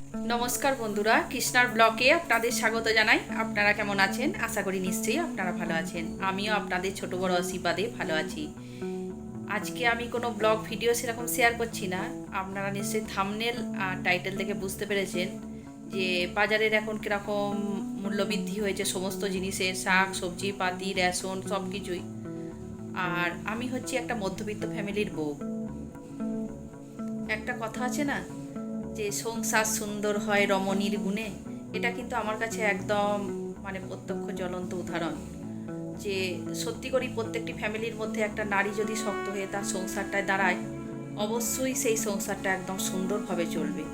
নমস্কার বন্ধুরা, কৃষ্ণার ব্লকে আপনাদের স্বাগত জানাই। আপনারা কেমন আছেন? আশা করি নিশ্চয়ই আপনারা ভালো আছেন। আমিও আপনাদের ছোট বড় আশীর্বাদে ভালো আছি। আজকে আমি কোনো ব্লগ ভিডিও সেরকম শেয়ার করছি না। আপনারা নিশ্চয়ই থাম্বনেল আর টাইটেল দেখে বুঝতে পেরেছেন যে বাজারের এখন কীরকম মূল্যবৃদ্ধি হয়েছে সমস্ত জিনিসের, শাক সবজি পাতি রেশন সব কিছুই। আর আমি হচ্ছি একটা মধ্যবিত্ত ফ্যামিলির বউ। একটা কথা আছে না যে সংসার সুন্দর হয় রমণীর গুণে, এটা কিন্তু আমার কাছে একদম প্রত্যক্ষ জ্বলন্ত উদাহরণ। যে সত্যি করেই প্রত্যেকটি ফ্যামিলির মধ্যে একটা নারী যদি শক্ত হয়ে তার সংসারটায় দাঁড়ায়, অবশ্যই সেই সংসারটা একদম সুন্দরভাবে চলবে।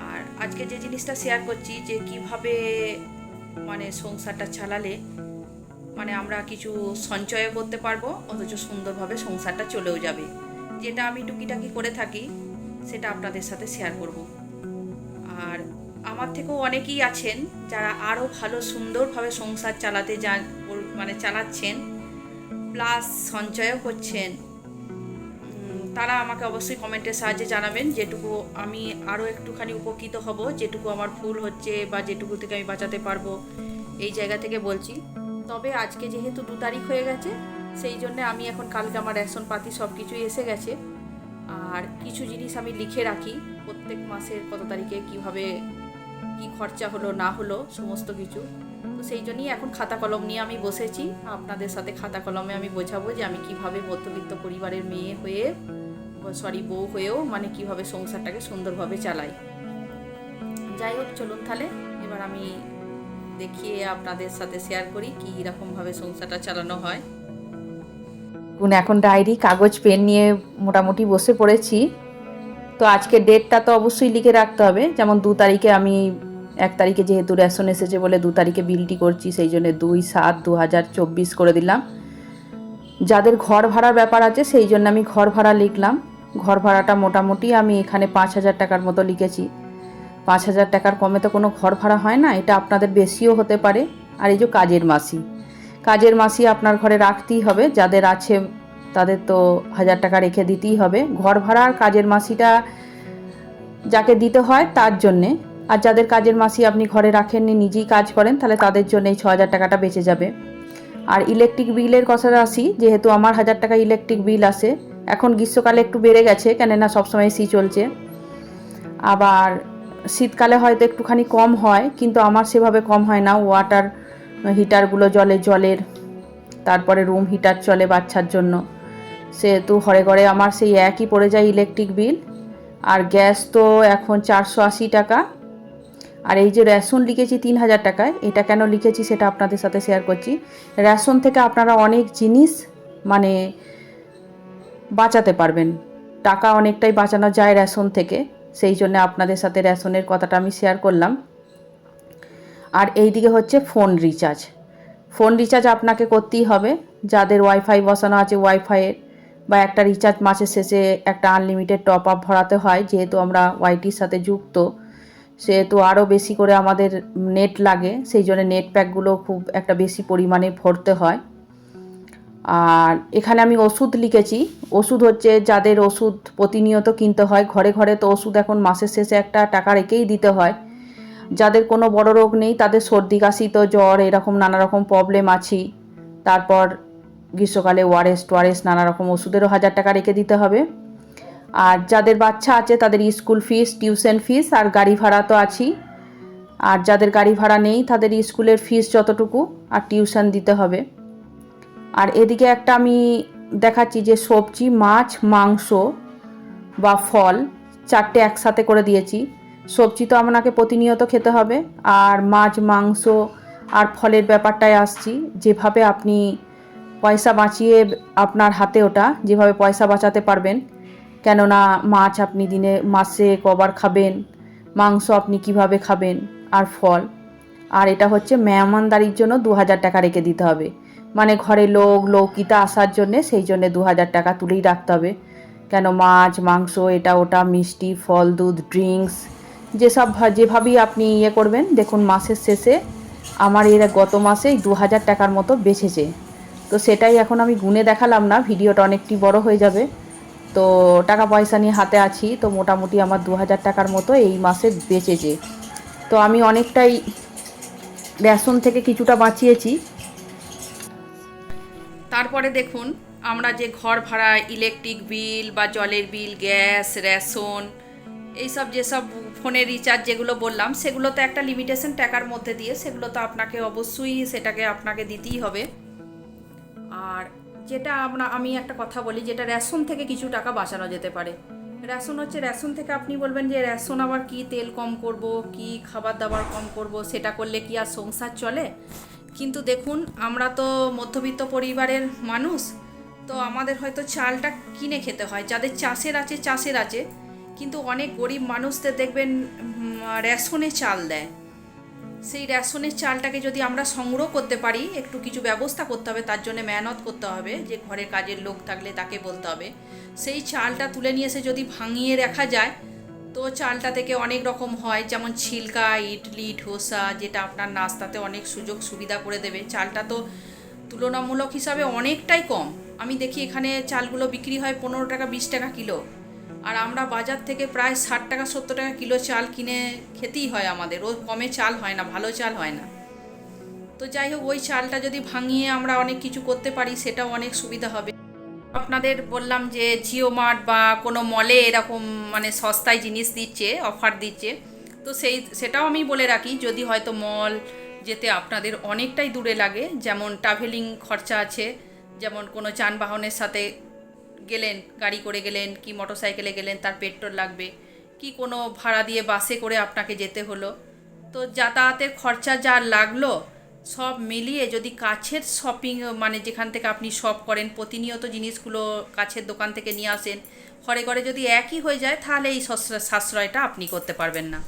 আর আজকে যে জিনিসটা শেয়ার করছি যে কিভাবে সংসারটা চালালে আমরা কিছু সঞ্চয় করতে পারবো, অথচ সুন্দরভাবে সংসারটা চলেও যাবে। যেটা আমি টুকিটাকি করে থাকি সেটা আপনাদের সাথে শেয়ার করব। আর আমার থেকেও অনেকেই আছেন যারা আরও ভালো সুন্দরভাবে সংসার চালাতে চালাচ্ছেন, প্লাস সঞ্চয়ও করছেন। তারা আমাকে অবশ্যই কমেন্টের সাহায্যে জানাবেন, যেটুকু আমি আরও একটুখানি উপকৃত হব, যেটুকু আমার ভুল হচ্ছে বা যেটুকু থেকে আমি বাঁচাতে পারবো, এই জায়গা থেকে বলছি। তবে আজকে যেহেতু 2 তারিখ হয়ে গেছে, সেই জন্য আমি এখন কালকে আমার রেশন পাতি সব কিছুই এসে গেছে। আর কিছু জিনিস আমি লিখে রাখি প্রত্যেক মাসের কত তারিখে কীভাবে কী খরচা হলো না হলো সমস্ত কিছু। তো সেই জন্যই এখন খাতা কলম নিয়ে আমি বসেছি। আপনাদের সাথে খাতা কলমে আমি বোঝাবো যে আমি কিভাবে মধ্যবিত্ত পরিবারের মেয়ে হয়ে বউ হয়েও কিভাবে সংসারটাকে সুন্দরভাবে চালাই। যাই হোক, চলুন তাহলে এবার আমি দেখিয়ে আপনাদের সাথে শেয়ার করি কী রকমভাবে সংসারটা চালানো হয়। এখন ডায়েরি কাগজ পেন নিয়ে মোটামুটি বসে পড়েছি। তো আজকে ডেটটা তো অবশ্যই লিখে রাখতে হবে। যেমন 2 তারিখে আমি 1 তারিখে যেহেতু রেশন এসেছে বলে 2 তারিখে বিলটি করছি, সেই জন্য 2/7/2024 করে দিলাম। যাদের ঘর ভাড়ার ব্যাপার আছে সেই জন্য আমি ঘর ভাড়া লিখলাম। ঘর ভাড়াটা মোটামুটি আমি এখানে 5,000 টাকার মতো লিখেছি। 5,000 টাকার কমে তো কোনো ঘর ভাড়া হয় না, এটা আপনাদের বেশিও হতে পারে। আর এই যে কাজের মাসি আপনার ঘরে রাখতেই হবে, যাদের আছে তাদের তো 1,000 টাকা রেখে দিতেই হবে। ঘর ভাড়া আর কাজের মাসিটা যাকে দিতে হয় তার জন্যে। আর যাদের কাজের মাসি আপনি ঘরে রাখেননি, নিজেই কাজ করেন, তাহলে তাদের জন্য এই 6,000 টাকাটা বেঁচে যাবে। আর ইলেকট্রিক বিলের কথা আসি, যেহেতু আমার 1,000 টাকা ইলেকট্রিক বিল আসে। এখন গ্রীষ্মকালে একটু বেড়ে গেছে, কেননা সবসময় এসি চলছে। আবার শীতকালে হয়তো একটুখানি কম হয়, কিন্তু আমার সেভাবে কম হয় না। ওয়াটার হিটারগুলো জলের, তারপরে রুম হিটার চলে বাচ্চার জন্য, সেহেতু ঘরে ঘরে আমার সেই একই পড়ে যায় ইলেকট্রিক বিল। আর গ্যাস তো এখন 480 টাকা। আর এই যে রেশন লিখেছি 3,000 টাকায়, এটা কেন লিখেছি সেটা আপনাদের সাথে শেয়ার করছি। রেশন থেকে আপনারা অনেক জিনিস বাঁচাতে পারবেন, টাকা অনেকটাই বাঁচানো যায় রেশন থেকে। সেই জন্য আপনাদের সাথে রেশনের কথাটা আমি শেয়ার করলাম। আর এই দিকে হচ্ছে ফোন রিচার্জ আপনাকে করতেই হবে। যাদের ওয়াইফাই বসানো আছে, ওয়াইফাইয়ের বা একটা রিচার্জ মাসের শেষে একটা আনলিমিটেড টপ আপ ভরাতে হয়। যেহেতু আমরা ওয়াইটির সাথে যুক্ত, সেহেতু আরও বেশি করে আমাদের নেট লাগে, সেই জন্য নেট প্যাকগুলো খুব একটা বেশি পরিমাণে ভরতে হয়। আর এখানে আমি ওষুধ লিখেছি। ওষুধ হচ্ছে যাদের ওষুধ প্রতিনিয়ত কিনতে হয়, ঘরে ঘরে তো ওষুধ এখন মাসের শেষে একটা টাকা রেখেই দিতে হয়। যাদের কোনো বড় রোগ নেই, তাদের সর্দি কাশি তো জ্বর এরকম নানা রকম প্রবলেম আছেই। তারপর গ্রীষ্মকালে ওয়ারেস নানা রকম ওষুধেরও 1,000 টাকা রেখে দিতে হবে। আর যাদের বাচ্চা আছে তাদের স্কুল ফিস, টিউশন ফিস আর গাড়ি ভাড়া তো আছেই। আর যাদের গাড়ি ভাড়া নেই তাদের স্কুলের ফিস যতটুকু আর টিউশন দিতে হবে। আর এদিকে একটা আমি দেখাচ্ছি যে সবজি, মাছ, মাংস বা ফল 4টে একসাথে করে দিয়েছি। সবজি তো আপনাকে প্রতিনিয়ত খেতে হবে, আর মাছ, মাংস আর ফলের ব্যাপারটায় আসছি। যেভাবে আপনি পয়সা বাঁচিয়ে আপনার হাতে ওটা যেভাবে পয়সা বাঁচাতে পারবেন, কেননা মাছ আপনি মাসে কবার খাবেন, মাংস আপনি কিভাবে খাবেন, আর ফল। আর এটা হচ্ছে মেহমানদারির জন্য 2,000 টাকা রেখে দিতে হবে। ঘরে লৌকিতা আসার জন্যে, সেই জন্যে 2,000 টাকা তুলেই রাখতে হবে। কেন মাছ, মাংস, এটা ওটা, মিষ্টি, ফল, দুধ, ড্রিঙ্কস যেভাবেই আপনি করবেন। দেখুন মাসের শেষে আমার গত মাসেই 2,000 টাকার মতো বেঁচেছে। তো সেটাই এখন আমি গুনে দেখালাম না, ভিডিওটা অনেকটি বড় হয়ে যাবে। তো টাকা পয়সা নিয়ে হাতে আছি, তো মোটামুটি আমার 2000 টাকার মতো এই মাসে বেঁচেছে। তো আমি অনেকটাই রেশন থেকে কিছুটা বাঁচিয়েছি। তারপরে দেখুন, আমরা যে ঘর ভাড়া, ইলেকট্রিক বিল বা জলের বিল, গ্যাস, রেশন, এইসব যেসব ফোনের রিচার্জ যেগুলো বললাম, সেগুলো তো একটা লিমিটেশন টাকার মধ্যে দিয়ে, সেগুলো তো আপনাকে অবশ্যই সেটাকে আপনাকে দিতেই হবে। আর যেটা আমি একটা কথা বলি, যেটা রেশন থেকে কিছু টাকা বাঁচানো যেতে পারে। রেশন হচ্ছে, রেশন থেকে আপনি বলবেন যে রেশন আবার কি, তেল কম করব, কি খাবার দাবার কম করব, সেটা করলে কি আর সংসার চলে? কিন্তু দেখুন, আমরা তো মধ্যবিত্ত পরিবারের মানুষ, তো আমাদের হয়তো চালটা কিনে খেতে হয়। যাদের চাষের আছে, কিন্তু অনেক গরিব মানুষদের দেখবেন রেশনে চাল দেয়। সেই রেশনের চালটাকে যদি আমরা সংগ্রহ করতে পারি, একটু কিছু ব্যবস্থা করতে হবে, তার জন্য মেহনত করতে হবে, যে ঘরে কাজের লোক থাকলে তাকে বলতে হবে। সেই চালটা তুলে নিয়ে এসে যদি ভাঙিয়ে রাখা যায়, তো চালটা থেকে অনেক রকম হয়, যেমন ছিলকা, ইডলি, ধোসা, যেটা আপনার নাস্তাতে অনেক সুযোগ সুবিধা করে দেবে। চালটা তো তুলনামূলক হিসাবে অনেকটাই কম। আমি দেখি এখানে চালগুলো বিক্রি হয় 15 টাকা 20 টাকা কিলো, আর আমরা বাজার থেকে প্রায় 60 টাকা 70 টাকা কিলো চাল কিনে খেতেই হয় আমাদের। ও কমে চাল হয় না, ভালো চাল হয় না। তো যাই হোক, ওই চালটা যদি ভাঙিয়ে আমরা অনেক কিছু করতে পারি, সেটাও অনেক সুবিধা হবে। আপনাদের বললাম যে জিও মার্ট বা কোনো মলে এরকম মানে সস্তায় জিনিস দিচ্ছে, অফার দিচ্ছে। তো সেটাও আমি বলে রাখি, যদি হয়তো মল যেতে আপনাদের অনেকটাই দূরে লাগে, যেমন ট্রাভেলিং খরচা আছে, যেমন কোনো যানবাহনের সাথে গেলেন, গাড়ি করে গেলেন কি মোটর সাইকেলে গেলেন, তার পেট্রোল লাগবে, কি কোনো ভাড়া দিয়ে বাসে করে আপনাকে যেতে হলো, তো যাতায়াতের খরচা যা লাগলো, সব মিলিয়ে যদি কাছের শপিং মানে যেখান থেকে আপনি শপ করেন, প্রতিনিয়ত জিনিসগুলো কাছের দোকান থেকে নিয়ে আসেন, ঘরে ঘরে যদি একই হয়ে যায়, তাহলে এই সাশ্রয়টা আপনি করতে পারবেন না।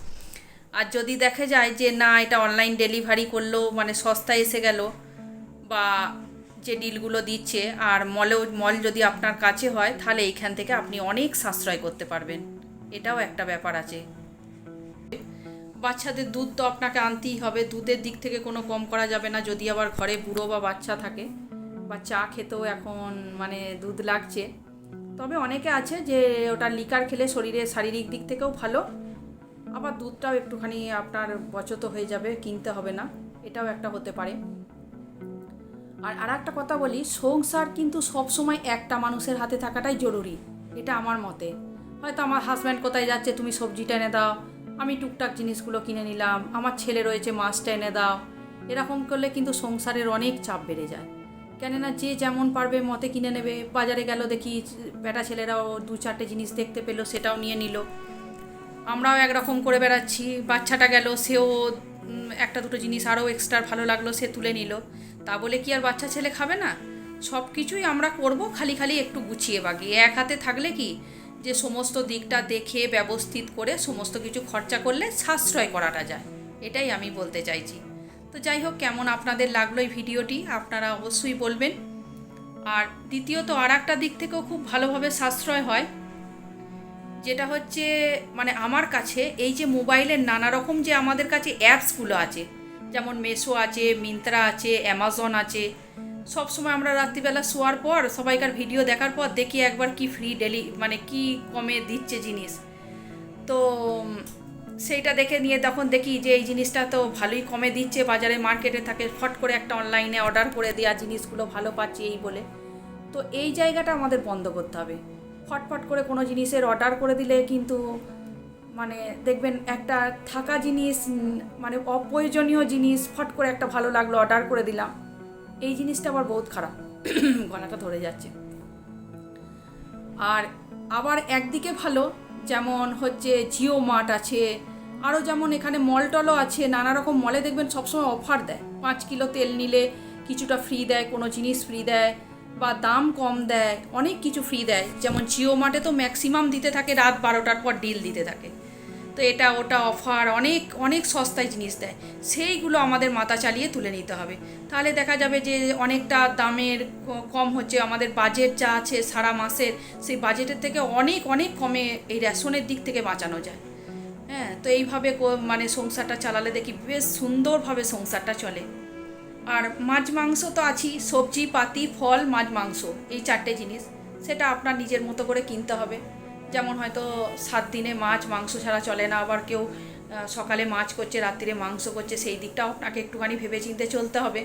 আর যদি দেখা যায় যে না, এটা অনলাইন ডেলিভারি করলেও মানে সস্তায় এসে গেল, বা যে ডিলগুলো দিচ্ছে, আর মল যদি আপনার কাছে হয়, তাহলে এইখান থেকে আপনি অনেক সাশ্রয় করতে পারবেন। এটাও একটা ব্যাপার আছে। বাচ্চাদের দুধ তো আপনাকে আনতেই হবে, দুধের দিক থেকে কোনো কম করা যাবে না, যদি আবার ঘরে বুড়ো বা বাচ্চা থাকে, বা চা খেতেও এখন মানে দুধ লাগছে। তবে অনেকে আছে যে ওটা লিকার খেলে শরীরে শারীরিক দিক থেকেও ভালো, আবার দুধটাও একটুখানি আপনার বচত হয়ে যাবে, কিনতে হবে না, এটাও একটা হতে পারে। আর একটা কথা বলি, সংসার কিন্তু সবসময় একটা মানুষের হাতে থাকাটাই জরুরি, এটা আমার মতে। হয়তো আমার হাজব্যান্ড কোথায় যাচ্ছে, তুমি সবজিটা এনে দাও, আমি টুকটাক জিনিসগুলো কিনে নিলাম, আমার ছেলে রয়েছে, মাছটা এনে দাও। এরকম করলে কিন্তু সংসারের অনেক চাপ বেড়ে যায়। কেননা যে যেমন পারবে মতে কিনে নেবে। বাজারে গেল, দেখি বেটা ছেলেরাও 2-4টে জিনিস দেখতে পেলো, সেটাও নিয়ে নিল। আমরাও একরকম করে বেড়াচ্ছি, বাচ্চাটা গেল, সেও একটা দুটো জিনিস আরও এক্সট্রা ভালো লাগলো, সে তুলে নিল। তা বলে কি আর বাচ্চা ছেলে খাবে না? সব কিছুই আমরা করব, খালি খালি একটু গুছিয়ে বাগিয়ে। এক হাতে থাকলে কি, যে সমস্ত দিকটা দেখে ব্যবস্থিত করে সমস্ত কিছু খরচা করলে সাশ্রয় করাটা যায়, এটাই আমি বলতে চাইছি। তো যাই হোক, কেমন আপনাদের লাগলো এই ভিডিওটি, আপনারা অবশ্যই বলবেন। আর দ্বিতীয়ত আর একটা দিক থেকেও খুব ভালোভাবে সাশ্রয় হয়, যেটা হচ্ছে মানে আমার কাছে এই যে মোবাইলের নানা রকম যে আমাদের কাছে অ্যাপসগুলো আছে, যেমন মেশো আছে, মিন্ত্রা আছে, অ্যামাজন আছে। সব সময় আমরা রাত্রিবেলা শোয়ার পর সবাইকার ভিডিও দেখার পর দেখি একবার কি ফ্রি মানে কি কমে দিচ্ছে জিনিস। তো সেইটা দেখে নিয়ে তখন দেখি যে এই জিনিসটা তো ভালোই কমে দিচ্ছে, বাজারে মার্কেটে থাকে, ফট করে একটা অনলাইনে অর্ডার করে দেওয়া, জিনিসগুলো ভালো পাচ্ছি এই বলে। তো এই জায়গাটা আমাদের বন্ধ করতে হবে। ফটফট করে কোনো জিনিসের অর্ডার করে দিলে কিন্তু মানে দেখবেন একটা থাকা জিনিস, মানে অপ্রয়োজনীয় জিনিস ফট করে একটা ভালো লাগলো অর্ডার করে দিলাম, এই জিনিসটা আবার বহুত খারাপ। গলাটা ধরে যাচ্ছে। আর আবার একদিকে ভালো, যেমন হচ্ছে জিও মার্ট আছে, আরও যেমন এখানে মল টলও আছে, নানা রকম মলে দেখবেন সবসময় অফার দেয়, 5 কিলো তেল নিলে কিছুটা ফ্রি দেয়, কোনো জিনিস ফ্রি দেয়, বা দাম কম দেয়, অনেক কিছু ফ্রি দেয়। যেমন জিও মার্টে তো ম্যাক্সিমাম দিতে থাকে রাত 12টার পর ডিল দিতে থাকে, তো এটা ওটা অফার অনেক অনেক সস্তায় জিনিস দেয়, সেইগুলো আমাদের মাথা চালিয়ে তুলে নিতে হবে। তাহলে দেখা যাবে যে অনেকটা দামের কম হচ্ছে, আমাদের বাজেট যা আছে সারা মাসের, সেই বাজেটের থেকে অনেক অনেক কমে এই রেশনের দিক থেকে বাঁচানো যায়। হ্যাঁ, তো এইভাবে মানে সংসারটা চালালে দেখি বেশ সুন্দরভাবে সংসারটা চলে। আর মাছ মাংস তো আছেই, সবজি পাতি ফল মাছ মাংস, এই 4টে জিনিস। সেটা আপনার নিজের মতো করে কিনতে হবে। যেমন হয়তো 7 দিনে মাছ মাংস ছাড়া চলে না, আবার কেউ সকালে মাছ করছে রাত্রিরে মাংস করছে, সেই দিকটাও আপনাকে একটুখানি ভেবেচিন্তে চলতে হবে।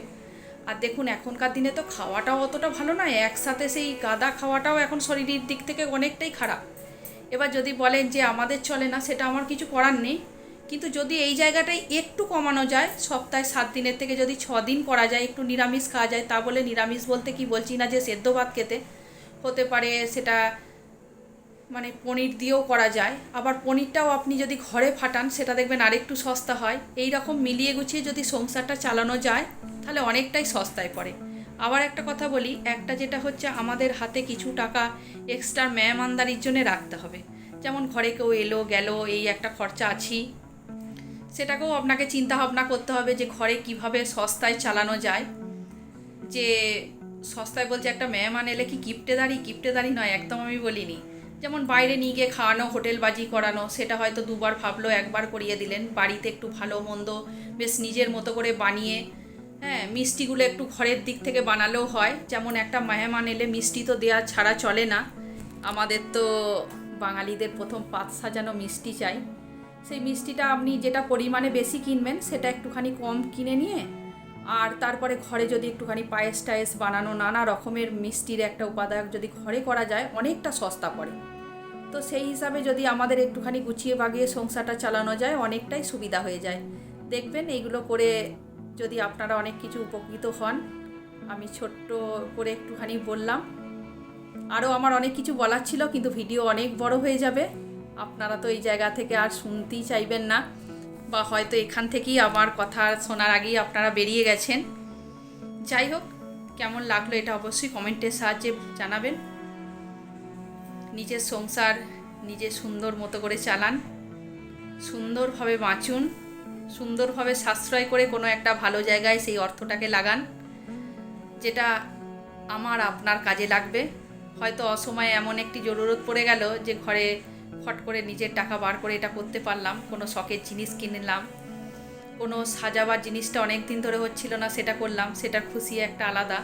আর দেখুন এখনকার দিনে তো খাওয়াটাও অতটা ভালো নয়, একসাথে সেই গাদা খাওয়াটাও এখন শরীরের দিক থেকে অনেকটাই খারাপ। এবার যদি বলেন যে আমাদের চলে না, সেটা আমার কিছু করার নেই, কিন্তু যদি এই জায়গাটায় একটু কমানো যায়, সপ্তাহে 7 দিনের থেকে যদি 6 দিন করা যায়, একটু নিরামিষ খাওয়া যায়, তা বলে নিরামিষ বলতে কি বলছি না যে সেদ্ধ ভাত খেতে, হতে পারে সেটা মানে পনির দিয়েও করা যায়। আবার পনিরটাও আপনি যদি ঘরে ফাটান সেটা দেখবেন আরেকটু সস্তা হয়। এই রকম মিলিয়ে গুছিয়ে যদি সংসারটা চালানো যায় তাহলে অনেকটাই সস্তায় পড়ে। আবার একটা কথা বলি, একটা যেটা হচ্ছে আমাদের হাতে কিছু টাকা এক্সট্রা মেহমানদারির জন্য রাখতে হবে। যেমন ঘরে কেউ এলো গেল, এই একটা খরচা আছেই, সেটাকেও আপনাকে চিন্তা ভাবনা করতে হবে যে ঘরে কিভাবে সস্তায় চালানো যায়। যে সস্তায় বলছে একটা মেহমান এলে কি গিফটেদারি নয়, একদম আমি বলিনি। যেমন বাইরে নিয়ে গিয়ে খাওয়ানো, হোটেলবাজি করানো, সেটা হয়তো দুবার ভাবলো একবার করিয়ে দিলেন। বাড়িতে একটু ভালো মন্দ বেশ নিজের মতো করে বানিয়ে, হ্যাঁ, মিষ্টিগুলো একটু ঘরের দিক থেকে বানালেও হয়। যেমন একটা মেহমান এলে মিষ্টি তো দেওয়া ছাড়া চলে না, আমাদের তো বাঙালিদের প্রথম পাত সাজানো মিষ্টি চাই। সেই মিষ্টিটা আপনি যেটা পরিমাণে বেশি কিনবেন সেটা একটুখানি কম কিনে নিয়ে, আর তারপরে ঘরে যদি একটুখানি পায়েস টায়েস বানানো, নানা রকমের মিষ্টির একটা উপাদান যদি ঘরে করা যায় অনেকটা সস্তা পড়ে। তো সেই হিসাবে যদি আমাদের একটুখানি গুছিয়ে বাগিয়ে সংসারটা চালানো যায় অনেকটাই সুবিধা হয়ে যায়। দেখবেন এইগুলো করে যদি আপনারা অনেক কিছু উপকৃত হন। আমি ছোট্ট করে একটুখানি বললাম, আরও আমার অনেক কিছু বলার ছিল কিন্তু ভিডিও অনেক বড় হয়ে যাবে, আপনারা তো এই জায়গা থেকে আর শুনতেই চাইবেন না, বা হয়তো এখান থেকেই আমার কথা শোনার আগেই আপনারা বেরিয়ে গেছেন। যাই হোক, কেমন লাগলো এটা অবশ্যই কমেন্টের সাহায্যে জানাবেন। নিজের সংসার নিজে সুন্দর মতো করে চালান, সুন্দরভাবে বাঁচুন, সুন্দরভাবে সাশ্রয় করে কোনো একটা ভালো জায়গায় সেই অর্থটাকে লাগান, যেটা আমার আপনার কাজে লাগবে। হয়তো অসময়ে এমন একটি জরুরত পড়ে গেল যে ঘরে ফট করে নিজের টাকা বার করে এটা করতে পারলাম, কোনো শখের জিনিস কিনলাম, কোনো সাজাবার জিনিসটা অনেক দিন ধরে হচ্ছিল না সেটা করলাম, সেটার খুশি একটা আলাদা।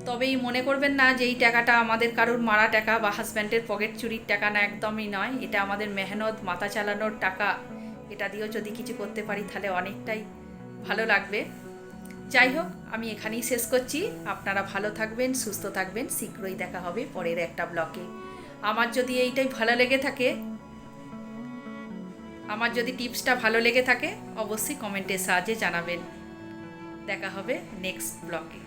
তবেই মনে করবেন না যে এই টাকাটা আমাদের কারোর মারা টাকা বা হাজব্যান্ডের পকেট চুরির টাকা, না, একদমই নয়। এটা আমাদের মেহনত, মাথা চালানোর টাকা। এটা দিয়েও যদি কিছু করতে পারি তাহলে অনেকটাই ভালো লাগবে। যাই হোক, আমি এখানেই শেষ করছি। আপনারা ভালো থাকবেন, সুস্থ থাকবেন, শীঘ্রই দেখা হবে পরের একটা ব্লগে। আমার যদি এইটাই ভালো লেগে থাকে, আমার যদি টিপসটা ভালো লেগে থাকে অবশ্যই কমেন্টের সাহায্যে জানাবেন। দেখা হবে নেক্সট ব্লগে।